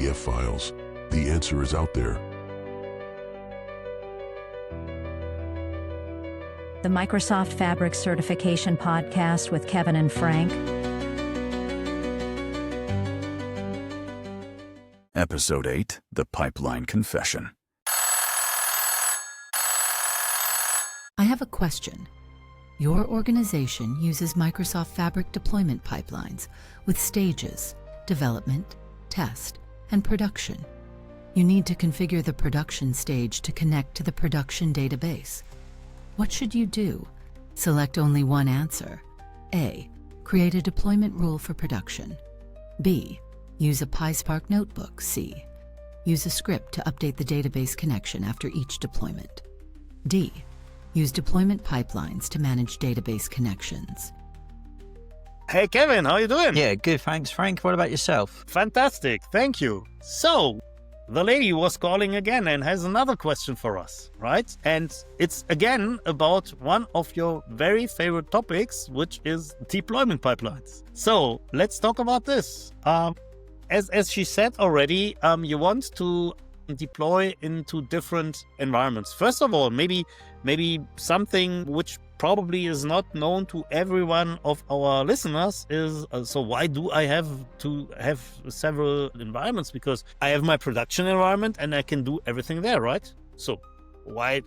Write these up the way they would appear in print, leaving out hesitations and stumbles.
PDF files. The answer is out there. The Microsoft Fabric Certification Podcast with Kevin and Frank. Episode 8, The Pipeline Confession. I have a question. Your organization uses Microsoft Fabric deployment pipelines with stages, development, test, and production. You need to configure the production stage to connect to the production database. What should you do? Select only one answer. A. Create a deployment rule for production. B. Use a PySpark notebook. C. Use a script to update the database connection after each deployment. D. Use deployment pipelines to manage database connections. Hey Kevin, how you doing? Yeah, good, thanks Frank. What about yourself? Fantastic, thank you. So, the lady was calling again and has another question for us, right? And it's again about one of your very favorite topics, which is deployment pipelines. So, let's talk about this. As she said already, you want to deploy into different environments. First of all, maybe something which probably is not known to every one of our listeners is, so why do I have to have several environments? Because I have my production environment and I can do everything there, right? So why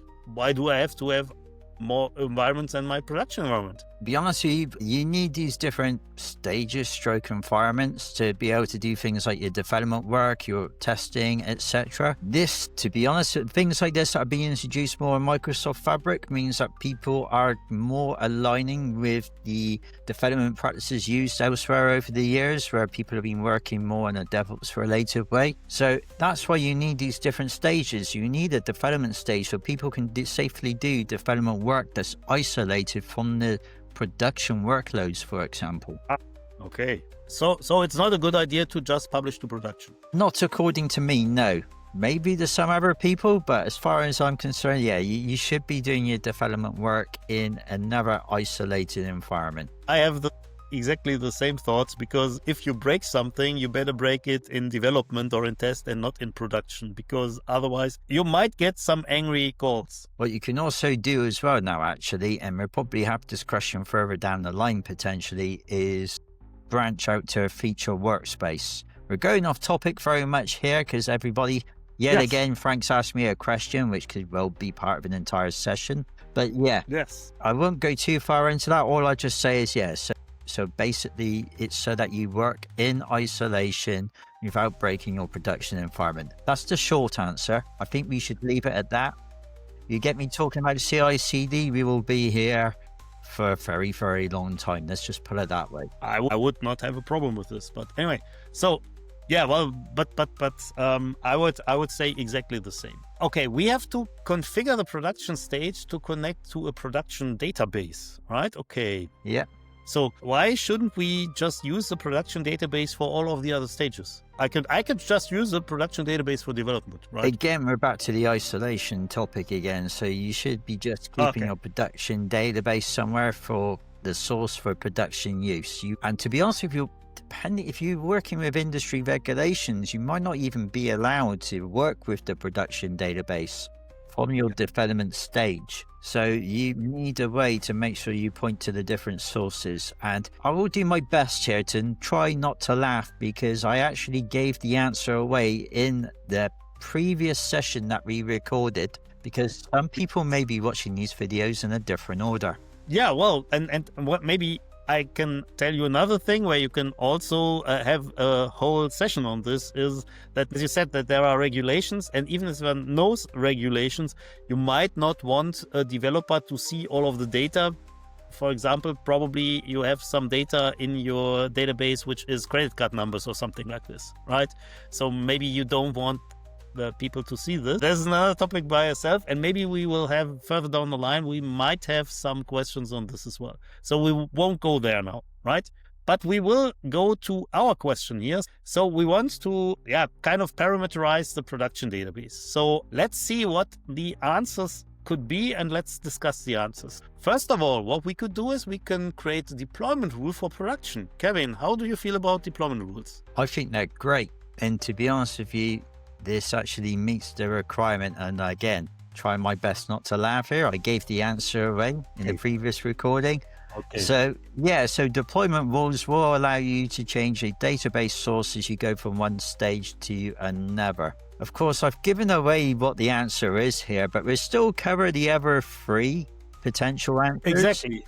do I have to have more environments than my production environment? Be honest with you, you need these different stages, stroke environments to be able to do things like your development work, your testing, etc. This, to be honest, things like this that are being introduced more in Microsoft Fabric means that people are more aligning with the development practices used elsewhere over the years, where people have been working more in a DevOps related way. So that's why you need these different stages. You need a development stage so people can safely do development work that's isolated from the production workloads, for example. Okay, so it's not a good idea to just publish to production? Not according to me, no. Maybe to some other people, but as far as I'm concerned, yeah, you should be doing your development work in another isolated environment. I have exactly the same thoughts, because if you break something, you better break it in development or in test and not in production, because otherwise you might get some angry calls. What you can also do as well now, actually, and we'll probably have this question further down the line potentially, is branch out to a feature workspace. We're going off topic very much here because everybody, yet again, Frank's asked me a question which could well be part of an entire session. But yeah, I won't go too far into that. All I just say is yes. So basically, it's so that you work in isolation without breaking your production environment. That's the short answer. I think we should leave it at that. You get me talking about CI/CD, we will be here for a very, very long time. Let's just put it that way. I would not have a problem with this. But anyway, so yeah, well, but I would say exactly the same. Okay, we have to configure the production stage to connect to a production database, right? Okay. Yeah. So why shouldn't we just use the production database for all of the other stages? I could just use the production database for development, right? Again, we're back to the isolation topic again. So you should be just keeping your production database somewhere for the source for production use. And to be honest with you, if you're working with industry regulations, you might not even be allowed to work with the production database from your development stage. So you need a way to make sure you point to the different sources. And I will do my best here to try not to laugh, because I actually gave the answer away in the previous session that we recorded, because some people may be watching these videos in a different order. Yeah, well, and what maybe I can tell you another thing where you can also have a whole session on this, is that, as you said, that there are regulations, and even if there are no regulations, you might not want a developer to see all of the data. For example, probably you have some data in your database which is credit card numbers or something like this, right? So maybe you don't want the people to see this. There's another topic by itself, and maybe we will have further down the line, we might have some questions on this as well. So we won't go there now, right? But we will go to our question here. So we want to, kind of parameterize the production database. So let's see what the answers could be, and let's discuss the answers. First of all, what we could do is we can create a deployment rule for production. Kevin, how do you feel about deployment rules? I think they're great. And to be honest with you, this actually meets the requirement. And again, try my best not to laugh here. I gave the answer away in the previous recording. Okay. So deployment rules will allow you to change a database source as you go from one stage to another. Of course, I've given away what the answer is here, but we'll still cover the other 3 potential answers. Exactly.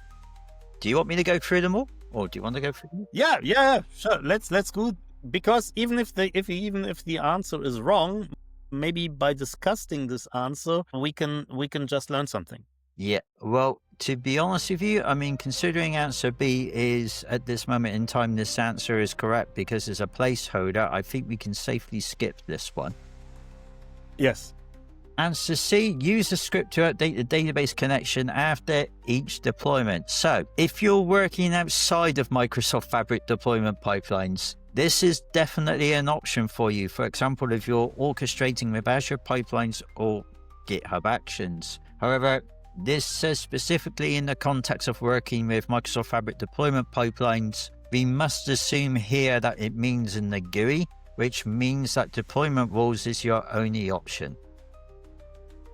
Do you want me to go through them all, or do you want to go through them? Yeah, sure. Let's go, because even if the answer is wrong, maybe by discussing this answer, we can just learn something. Yeah, well, to be honest with you, I mean, considering answer B is, at this moment in time, this answer is correct because as a placeholder, I think we can safely skip this one. Yes. Answer C, use a script to update the database connection after each deployment. So, if you're working outside of Microsoft Fabric deployment pipelines, this is definitely an option for you. For example, if you're orchestrating with Azure pipelines or GitHub Actions. However, this says specifically in the context of working with Microsoft Fabric deployment pipelines, we must assume here that it means in the GUI, which means that deployment rules is your only option.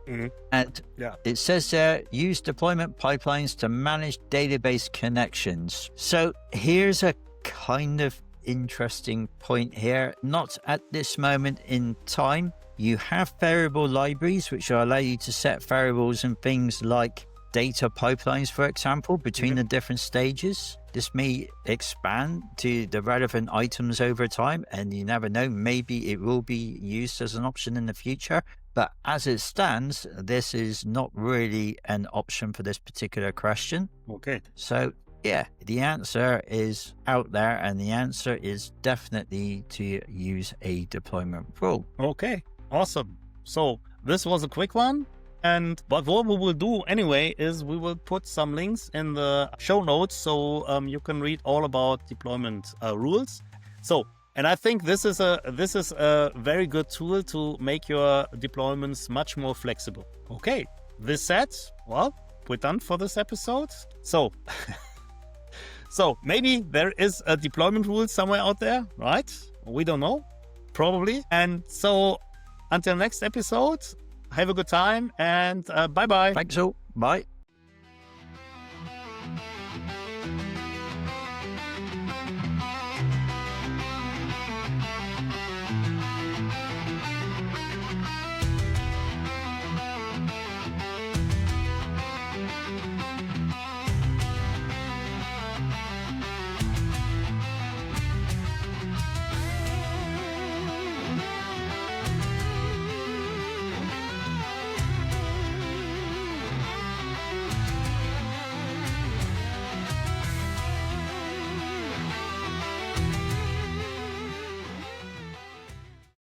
Mm-hmm. And it says there, use deployment pipelines to manage database connections. So here's a kind of interesting point here. Not at this moment in time. You have variable libraries which will allow you to set variables and things like data pipelines, for example, between the different stages. This may expand to the relevant items over time, and you never know, maybe it will be used as an option in the future. But as it stands, this is not really an option for this particular question. Okay. So yeah, the answer is out there, and the answer is definitely to use a deployment rule. Okay, awesome. So this was a quick one. But what we will do anyway is we will put some links in the show notes so you can read all about deployment rules. So, and I think this is a very good tool to make your deployments much more flexible. Okay, this said, well, we're done for this episode. So, so maybe there is a deployment rule somewhere out there, right? We don't know, probably. And so until next episode, have a good time, and bye-bye. Thanks all. Bye.